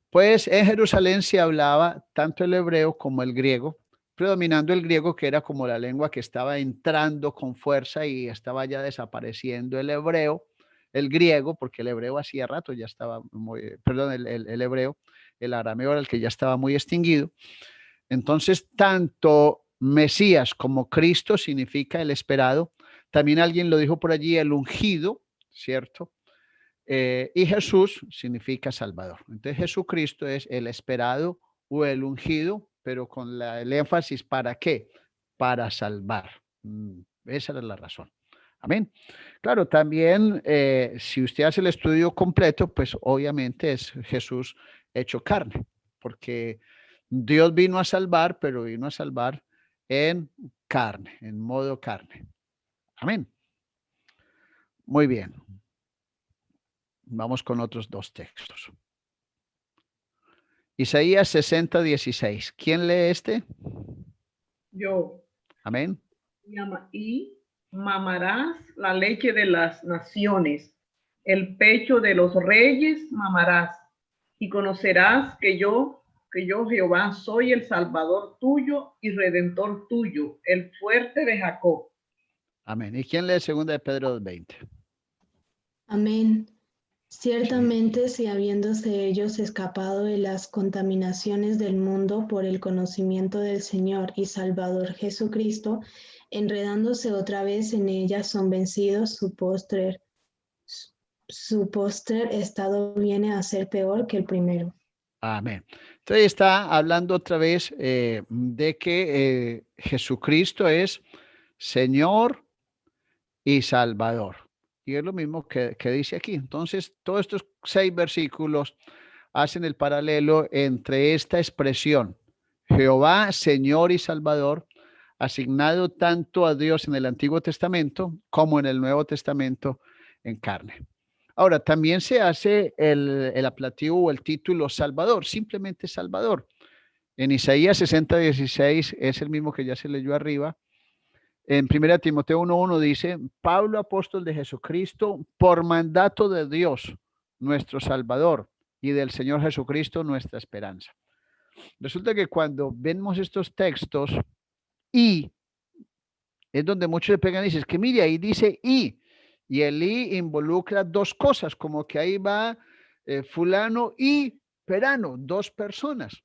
Pues en Jerusalén se hablaba tanto el hebreo como el griego, predominando el griego, que era como la lengua que estaba entrando con fuerza y estaba ya desapareciendo el hebreo, el griego, porque el hebreo hacía rato ya estaba muy, perdón, el hebreo, el arameo era el que ya estaba muy extinguido. Entonces, tanto Mesías como Cristo significa el esperado. También alguien lo dijo por allí, el ungido, ¿cierto? Y Jesús significa Salvador. Entonces, Jesucristo es el esperado o el ungido, pero con el énfasis, ¿para qué? Para salvar. Esa era la razón. Amén. Claro, también si usted hace el estudio completo, pues obviamente es Jesús hecho carne, porque Dios vino a salvar, pero vino a salvar en carne, en modo carne. Amén. Muy bien. Vamos con otros dos textos. Isaías 60:16. ¿Quién lee este? Yo. Amén. Y mamarás la leche de las naciones, el pecho de los reyes mamarás, y conocerás que yo Jehová soy el Salvador tuyo y Redentor tuyo, el fuerte de Jacob. Amén. ¿Y quién lee 2 de Pedro 2:20? Amén. Ciertamente, si habiéndose ellos escapado de las contaminaciones del mundo por el conocimiento del Señor y Salvador Jesucristo, enredándose otra vez en ellas son vencidos, su postrer estado viene a ser peor que el primero. Amén. Entonces está hablando otra vez de que Jesucristo es Señor y Salvador. Y es lo mismo que dice aquí. Entonces, todos estos 6 versículos hacen el paralelo entre esta expresión, Jehová, Señor y Salvador, asignado tanto a Dios en el Antiguo Testamento como en el Nuevo Testamento en carne. Ahora, también se hace el apelativo o el título Salvador, simplemente Salvador. En Isaías 60:16 es el mismo que ya se leyó arriba. En 1 Timoteo 1:1 dice, Pablo, apóstol de Jesucristo, por mandato de Dios, nuestro Salvador, y del Señor Jesucristo, nuestra esperanza. Resulta que cuando vemos estos textos, y es donde muchos le pegan y dicen, es que mire, ahí dice y el y involucra dos cosas, como que ahí va fulano y perano, dos personas.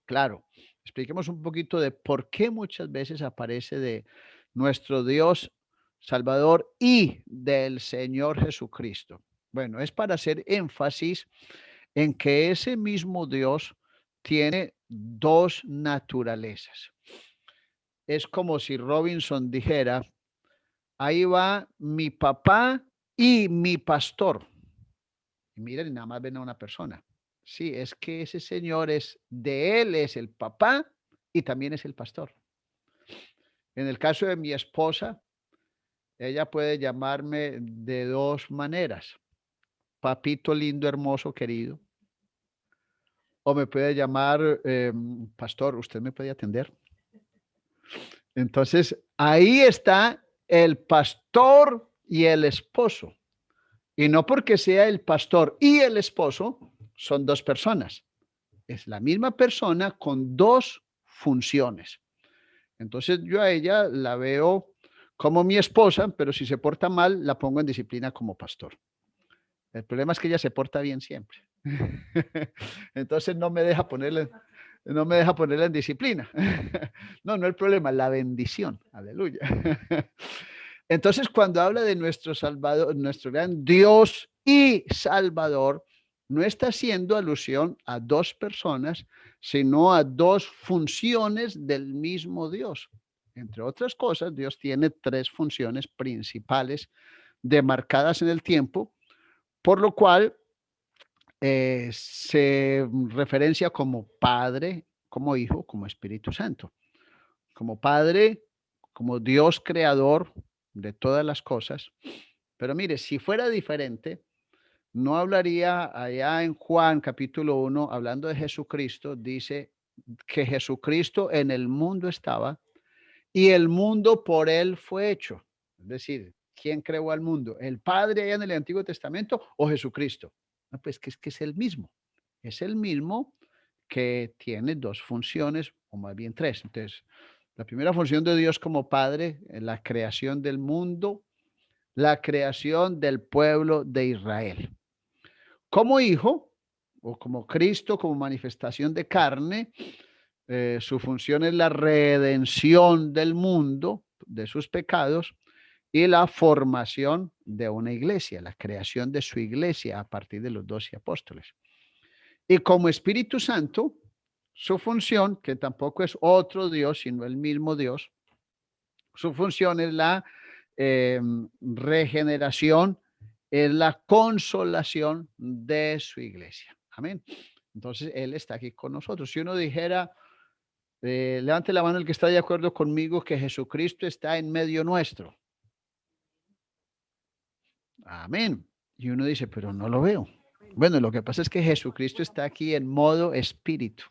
Claro, expliquemos un poquito de por qué muchas veces aparece de nuestro Dios Salvador y del Señor Jesucristo. Bueno, es para hacer énfasis en que ese mismo Dios tiene dos naturalezas. Es como si Robinson dijera, ahí va mi papá y mi pastor. Y miren, nada más ven a una persona. Sí, es que ese señor de él es el papá y también es el pastor. En el caso de mi esposa, Ella puede llamarme de dos maneras. Papito lindo, hermoso, querido. O me puede llamar, pastor, ¿usted me puede atender? Entonces, ahí está el pastor y el esposo. Y no porque sea el pastor y el esposo, son dos personas. Es la misma persona con dos funciones. Entonces, yo a ella la veo como mi esposa, pero si se porta mal, la pongo en disciplina como pastor. El problema es que ella se porta bien siempre. Entonces no me deja ponerla en disciplina. No el problema, la bendición. Aleluya. Entonces, cuando habla de nuestro Salvador, nuestro gran Dios y Salvador, no está haciendo alusión a dos personas, sino a dos funciones del mismo Dios. Entre otras cosas, Dios tiene tres funciones principales demarcadas en el tiempo, por lo cual se referencia como Padre, como Hijo, como Espíritu Santo. Como Padre, como Dios creador de todas las cosas. Pero mire, si fuera diferente, no hablaría allá en Juan capítulo 1, hablando de Jesucristo, dice que Jesucristo en el mundo estaba y el mundo por él fue hecho. Es decir, ¿quién creó al mundo? ¿El Padre allá en el Antiguo Testamento o Jesucristo? No, pues que es el mismo. Es el mismo que tiene dos funciones, o más bien tres. Entonces, la primera función de Dios como Padre es la creación del mundo, la creación del pueblo de Israel. Como Hijo, o como Cristo, como manifestación de carne, su función es la redención del mundo, de sus pecados, y la formación de una iglesia, la creación de su iglesia a partir de los 12 apóstoles. Y como Espíritu Santo, su función, que tampoco es otro Dios, sino el mismo Dios, su función es la regeneración, es la consolación de su iglesia. Amén. Entonces, Él está aquí con nosotros. Si uno dijera, levante la mano el que está de acuerdo conmigo que Jesucristo está en medio nuestro. Amén. Y uno dice, pero no lo veo. Bueno, lo que pasa es que Jesucristo está aquí en modo espíritu.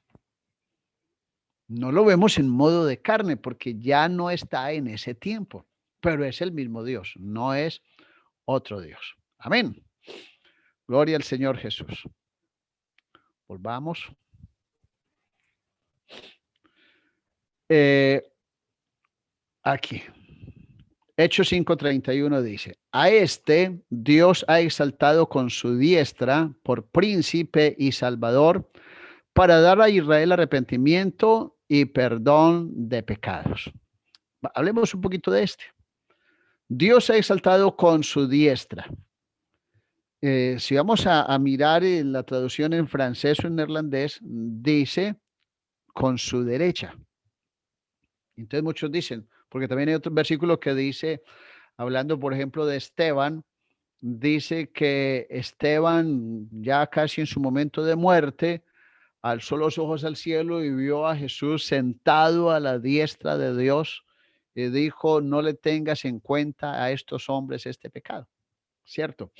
No lo vemos en modo de carne porque ya no está en ese tiempo, pero es el mismo Dios, no es otro Dios. Amén. Gloria al Señor Jesús. Volvamos. Aquí. Hechos 5:31 dice, a este Dios ha exaltado con su diestra por príncipe y salvador para dar a Israel arrepentimiento y perdón de pecados. Hablemos un poquito de este. Dios ha exaltado con su diestra. Si vamos a mirar en la traducción en francés o en neerlandés, dice con su derecha. Entonces muchos dicen, porque también hay otro versículo que dice, hablando por ejemplo de Esteban, dice que Esteban ya casi en su momento de muerte, alzó los ojos al cielo y vio a Jesús sentado a la diestra de Dios y dijo, no le tengas en cuenta a estos hombres este pecado, ¿cierto?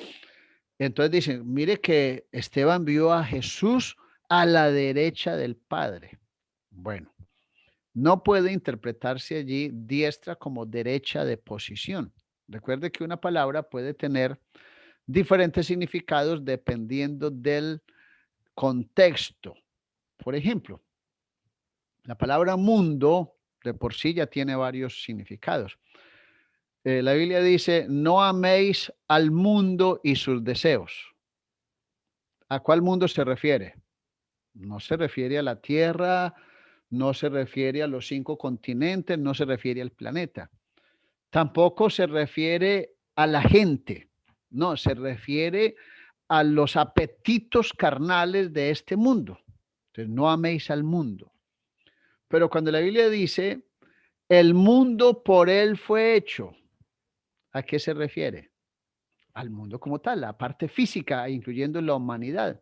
Entonces dicen, mire que Esteban vio a Jesús a la derecha del Padre. Bueno, no puede interpretarse allí diestra como derecha de posición. Recuerde que una palabra puede tener diferentes significados dependiendo del contexto. Por ejemplo, la palabra mundo de por sí ya tiene varios significados. La Biblia dice, no améis al mundo y sus deseos. ¿A cuál mundo se refiere? No se refiere a la tierra, no se refiere a los 5 continentes, no se refiere al planeta. Tampoco se refiere a la gente, no, se refiere a los apetitos carnales de este mundo. Entonces, no améis al mundo. Pero cuando la Biblia dice, el mundo por él fue hecho, ¿a qué se refiere? Al mundo como tal, la parte física, incluyendo la humanidad.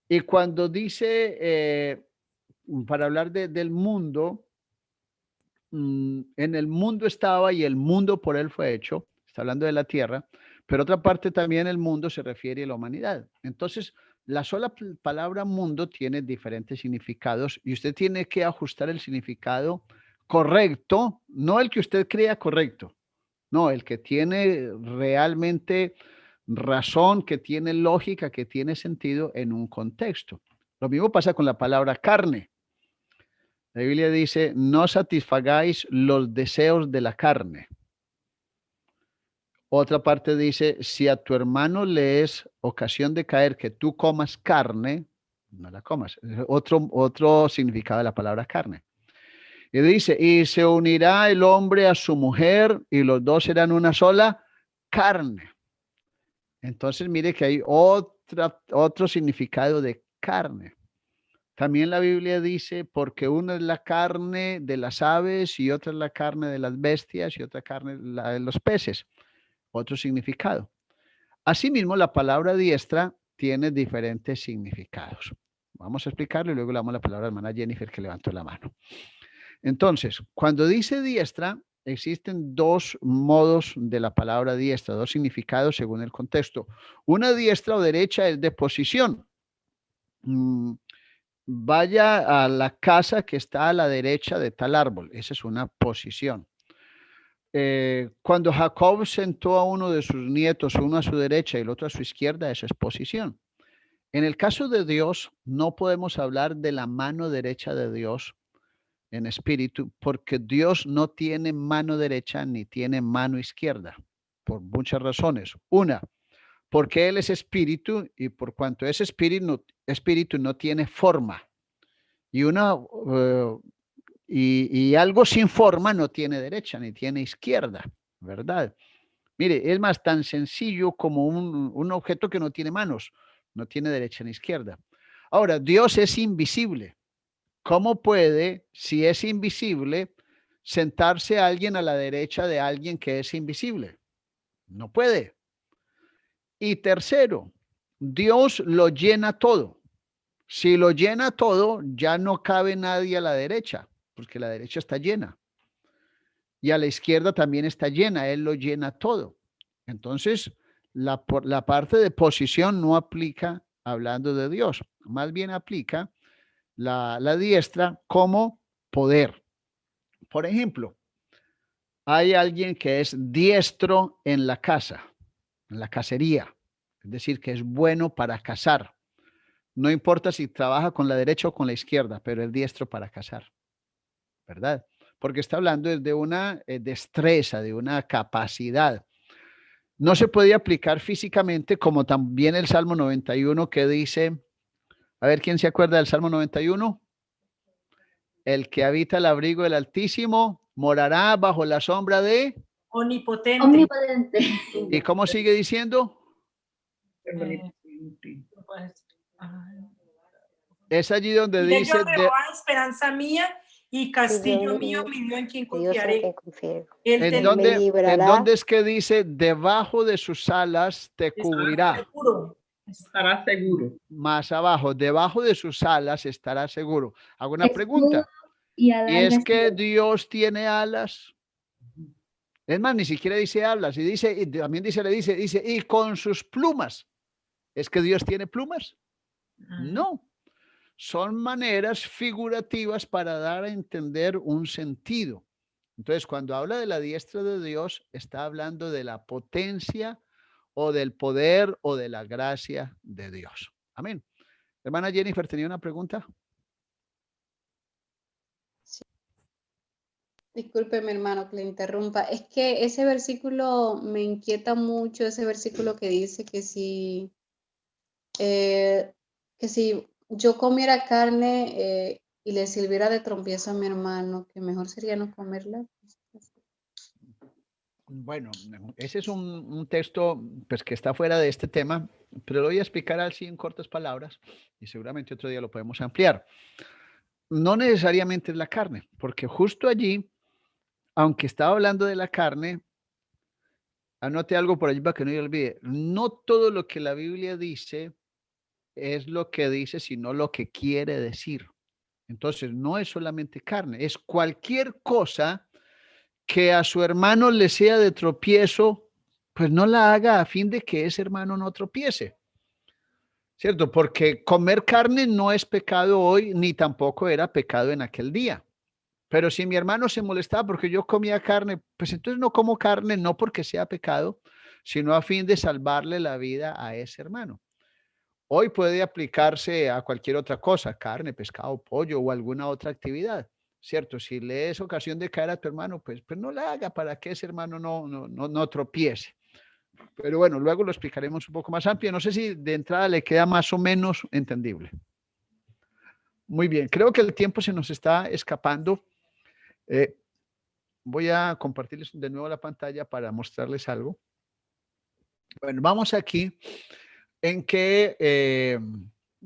Y cuando dice, para hablar del mundo, en el mundo estaba y el mundo por él fue hecho. Está hablando de la tierra, pero otra parte también el mundo se refiere a la humanidad. Entonces, la sola palabra mundo tiene diferentes significados y usted tiene que ajustar el significado correcto, no el que usted crea correcto, no, el que tiene realmente razón, que tiene lógica, que tiene sentido en un contexto. Lo mismo pasa con la palabra carne. La Biblia dice, no satisfagáis los deseos de la carne. Otra parte dice, si a tu hermano le es ocasión de caer que tú comas carne, no la comas. Otro significado de la palabra carne. Y dice, y se unirá el hombre a su mujer y los dos serán una sola carne. Entonces mire que hay otro significado de carne. También la Biblia dice, porque una es la carne de las aves y otra es la carne de las bestias y otra carne la de los peces. Otro significado. Asimismo, la palabra diestra tiene diferentes significados. Vamos a explicarlo y luego le damos la palabra a la hermana Jennifer que levantó la mano. Entonces, cuando dice diestra, existen dos modos de la palabra diestra, dos significados según el contexto. Una diestra o derecha es de posición. Vaya a la casa que está a la derecha de tal árbol. Esa es una posición. Cuando Jacob sentó a uno de sus nietos, uno a su derecha y el otro a su izquierda, esa es posición. En el caso de Dios, no podemos hablar de la mano derecha de Dios en espíritu, porque Dios no tiene mano derecha ni tiene mano izquierda, por muchas razones. Una, porque Él es espíritu y por cuanto es espíritu no tiene forma. Y algo sin forma no tiene derecha ni tiene izquierda, ¿verdad? Mire, es más tan sencillo como un objeto que no tiene manos, no tiene derecha ni izquierda. Ahora, Dios es invisible. ¿Cómo puede, si es invisible, sentarse alguien a la derecha de alguien que es invisible? No puede. Y tercero, Dios lo llena todo. Si lo llena todo, ya no cabe nadie a la derecha, porque la derecha está llena. Y a la izquierda también está llena, Él lo llena todo. Entonces, la parte de posición no aplica hablando de Dios, más bien aplica la diestra como poder. Por ejemplo, hay alguien que es diestro en la casa, en la cacería, es decir, que es bueno para cazar. No importa si trabaja con la derecha o con la izquierda, pero es diestro para cazar, ¿verdad? Porque está hablando de una destreza, de una capacidad. No se puede aplicar físicamente como también el Salmo 91 que dice, a ver, ¿quién se acuerda del Salmo 91? El que habita el abrigo del Altísimo morará bajo la sombra de... Omnipotente. Omnipotente. ¿Y cómo sigue diciendo? Es allí donde Y dice... yo, Jehová, esperanza mía y castillo mío, mi Dios en quien confiaré. ¿En dónde es que dice, debajo de sus alas te cubrirá? Seguro. Estará seguro. Más abajo, debajo de sus alas estará seguro. Hago una pregunta. ¿Y es que Dios tiene alas? Es más, ni siquiera dice alas. Y dice, y también dice, y con sus plumas. ¿Es que Dios tiene plumas? No. Son maneras figurativas para dar a entender un sentido. Entonces, cuando habla de la diestra de Dios, está hablando de la potencia o del poder o de la gracia de Dios. Amén. Hermana Jennifer, ¿tenía una pregunta? Sí. Discúlpeme, hermano, que le interrumpa. Es que ese versículo me inquieta mucho, ese versículo que dice que si yo comiera carne y le sirviera de tropiezo a mi hermano, que mejor sería no comerla. Bueno, ese es un texto pues, que está fuera de este tema, pero lo voy a explicar así en cortas palabras y seguramente otro día lo podemos ampliar. No necesariamente es la carne, porque justo allí, aunque estaba hablando de la carne, anote algo por allí para que no se olvide. No todo lo que la Biblia dice es lo que dice, sino lo que quiere decir. Entonces, no es solamente carne, es cualquier cosa que a su hermano le sea de tropiezo, pues no la haga a fin de que ese hermano no tropiece. ¿Cierto? Porque comer carne no es pecado hoy, ni tampoco era pecado en aquel día. Pero si mi hermano se molestaba porque yo comía carne, pues entonces no como carne, no porque sea pecado, sino a fin de salvarle la vida a ese hermano. Hoy puede aplicarse a cualquier otra cosa, carne, pescado, pollo o alguna otra actividad, ¿cierto? Si le es ocasión de caer a tu hermano, pues no la haga para que ese hermano no tropiece. Pero bueno, luego lo explicaremos un poco más amplio. No sé si de entrada le queda más o menos entendible. Muy bien, creo que el tiempo se nos está escapando. Voy a compartirles de nuevo la pantalla para mostrarles algo. Bueno, vamos aquí en que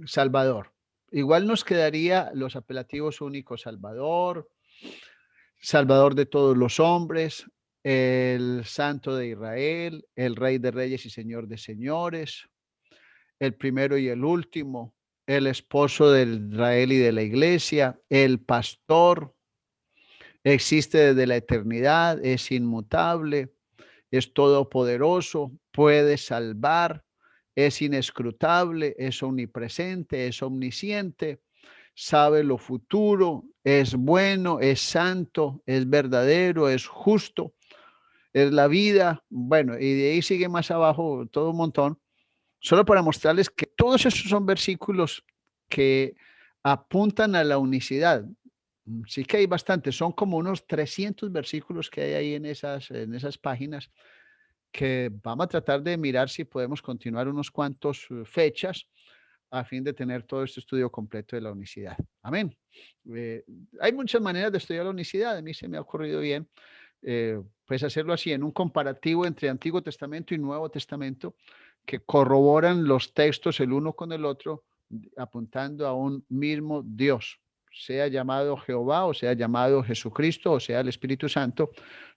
Salvador. Igual nos quedaría los apelativos únicos Salvador, Salvador de todos los hombres, el Santo de Israel, el Rey de Reyes y Señor de Señores, el primero y el último, el esposo de Israel y de la iglesia, el pastor, existe desde la eternidad, es inmutable, es todopoderoso, puede salvar, es inescrutable, es omnipresente, es omnisciente, sabe lo futuro, es bueno, es santo, es verdadero, es justo, es la vida. Bueno, y de ahí sigue más abajo todo un montón, solo para mostrarles que todos esos son versículos que apuntan a la unicidad. Sí que hay bastantes, son como unos 300 versículos que hay ahí en esas páginas, que vamos a tratar de mirar si podemos continuar unos cuantos fechas a fin de tener todo este estudio completo de la unicidad. Amén. Hay muchas maneras de estudiar la unicidad. A mí se me ha ocurrido bien pues hacerlo así, en un comparativo entre Antiguo Testamento y Nuevo Testamento, que corroboran los textos el uno con el otro, apuntando a un mismo Dios, sea llamado Jehová o sea llamado Jesucristo o sea el Espíritu Santo,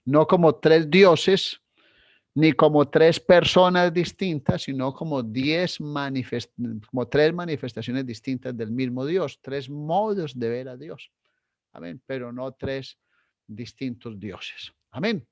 no como tres dioses, ni como tres personas distintas, sino como como tres manifestaciones distintas del mismo Dios, tres modos de ver a Dios. Amén, pero no tres distintos dioses. Amén.